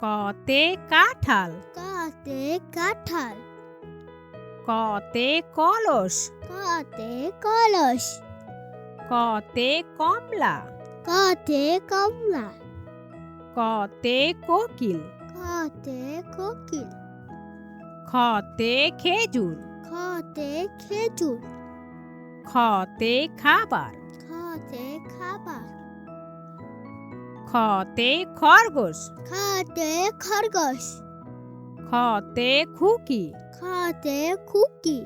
কতে কাঁঠাল কতে কাঁঠাল কতে কলস কতে কলস কতে কমলা কতে কমলা কতে কোকিল কতে কোকিল খতে খেজুর খতে খেজুর খতে খাবার খতে খাবার খতে খরগোশ খতে খরগোশ খতে খুকি খতে খুকি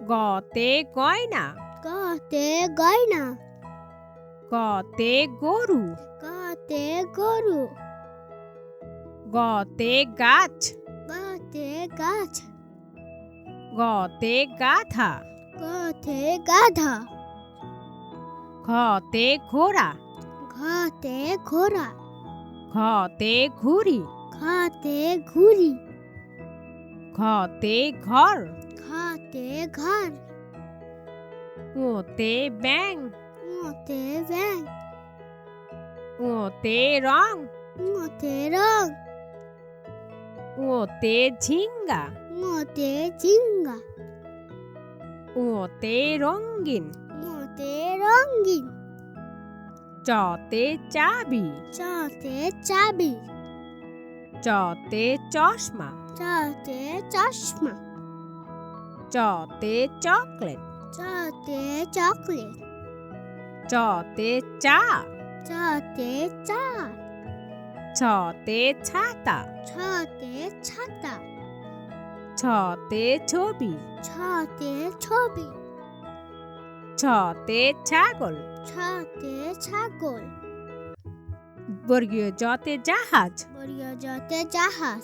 গতে গয়না কতে গয়না গতে গরু কতে গরু গতে গাছ কতে গাছ গতে গাধা কতে গাধা ঘতে ঘোড়া ঘতে ঘোড়া ঘতে ঘুড়ি ঘতে ঘুড়ি ঘতে ঘর ঘতে ঘর ওতে ব্যাং ওতে ব্যাং ওতে রং ওতে রং ওতে ঝিঙ্গা ওতে ঝিঙ্গা ওতে রঙিন ওতে রঙিন চতে চাবি চতে চাবি চতে চশমা চতে চশমা চতে চকলেট চতে চকলেট চতে চা চতে চা ছতে ছাতা ছতে ছাতা ছতে ছবি ছতে ছবি ছতে ছাগল ছতে ছাগল বর্গীয় জতে জাহাজ বর্গীয় জতে জাহাজ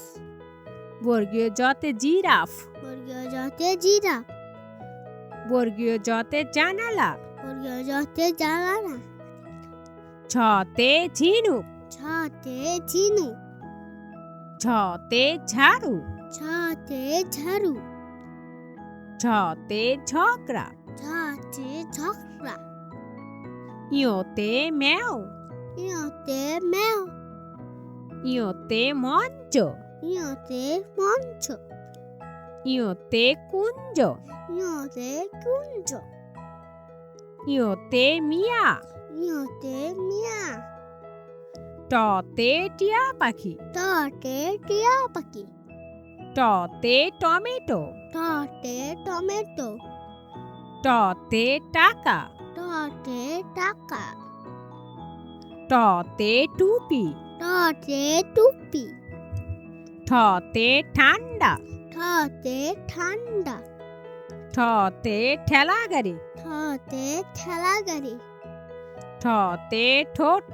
বর্গীয় জতে জিরাফ বর্গীয় জতে জিরাফ বর্গীয় জতে জানালা বর্গীয় জতে জানালা ছতে ঝিনুক ছতে ঝিনুক ছতে ঝাড়ু ছতে ঝাড়ু ছতে ঝগড়া ছতে ঝগড়া ইয়োতে ম্যাও ইয়তে মেও ইয়োতে মঞ্চ ইয়তে মঞ্চ ইয়োতে কুঞ্জ ইয়তে কুঞ্জ ইয়োতে মিয়া ইয়তে মিয়া টতে টিয়া পাখি টতে টিয়া পাখি টতে টমেটো টতে টমেটো টতে টাকা টতে টাকা টতে টুপি টতে টুপি ঠতে ঠান্ডা টতে ঠান্ডা ঠতে ঠেলা গাড়ি টতে ঠেলা গাড়ি ঠতে ঠোঁট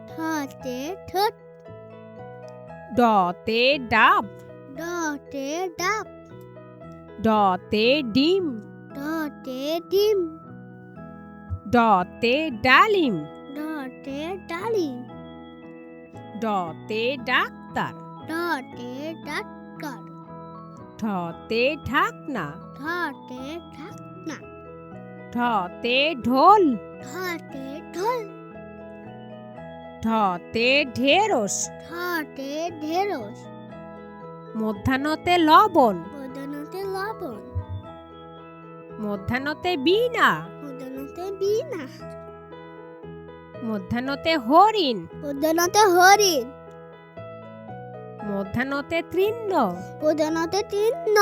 টতে ঠোঁট ডতে ডাব ডতে ডাব ডতে ডিম ডতে ডিম ডতে ডালিম ডতে ডালিম ডতে ডাক্তার ডতে ডাক্তার ঠতে ঢাকনা ঠতে ঢাকনা ঠতে ঢোল ঠতে ঢোল ঠতে ঢেঁড়স ঠতে ঢেঁড়স মধ্যাহ্নতে লবণ মদনতে লবণ মধ্যাহ্নতে বীণা মদনতে বীণা মধ্যাহ্নতে হরিণ মদনতে হরিণ মধ্যাহ্নতে তৃণ্ণ মদনতে তৃণ্ণ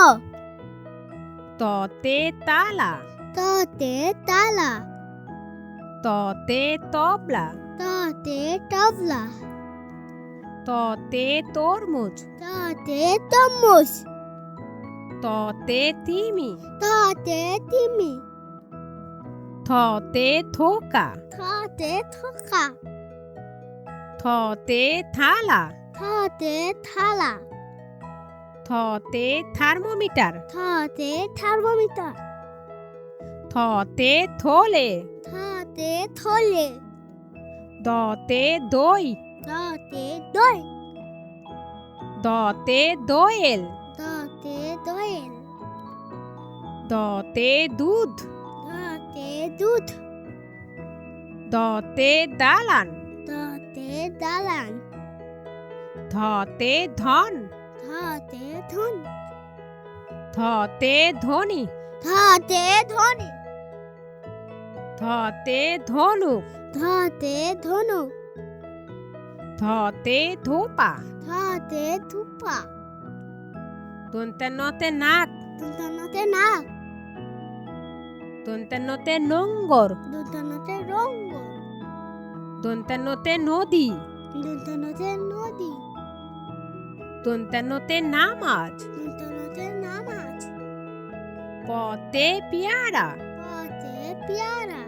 ততে তালা ততে তালা ততে তবলা ততে তবলা ততে তরমুজ ততে তরমুজ ততে তিমি ততে তিমি থতে থোকা থতে থোকা থতে থালা থতে থালা থতে থার্মোমিটার থতে থার্মোমিটার থতে থলে থতে থলে দতে দই দতে দই দতে দোয়েল দতে দোয়েল দতে দুধ দতে দুধ দতে দালান দতে দালান ধতে ধন ধতে ধন ধতে ধনি ধতে ধনে ধতে ধনুক ধতে ধনু ধতে ধোপা ধতে ধুপা দন্তে নতে নাক দন্তনতে নাক দন্তে নতে নোঙ্গর দন্তনতে রঙ্গ দন্তে নতে নদী দন্তনতে নদী দন্তে নতে নামাজ দন্তনতে নামাজ পতে পেয়ারা পতে পেয়ারা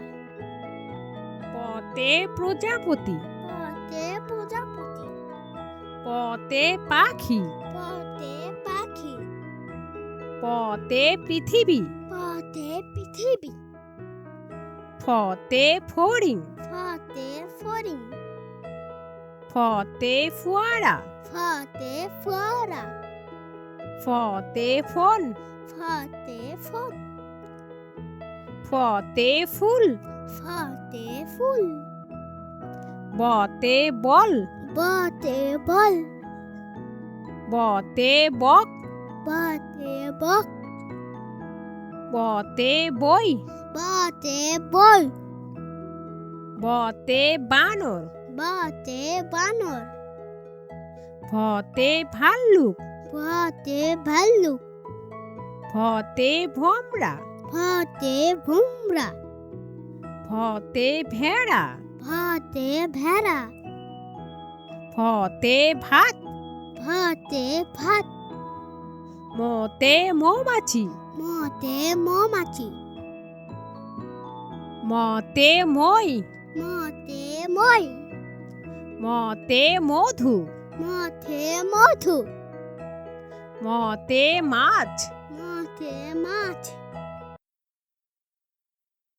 পতে প্রজাপতি পতে প্রজাপতি পতে পাখি পতে পাখি পতে পৃথিবী পতে পৃথিবী ফতে ফড়িং ফতে ফড়িং ফতে ফোয়ারা ফতে ফোয়ারা ফতে ফোন ফতে ফোন ফতে ফুল ফতে ফুল বতে বল বতে বল বতে বক বতে বক বতে বই বতে বই বতে বানর বতে বানর ভতে ভাল্লুক বতে ভাল্লুক ভতে ভমরা ফতে ভুমরা ভতে ভেড়া ফতে ভেড়া ভতে ভাত ফতে ভাত মতে মৌমাছি মতে মৌমাছি মতে মই মতে মই মতে মধু মতে মধু মতে মাছ মতে মাছ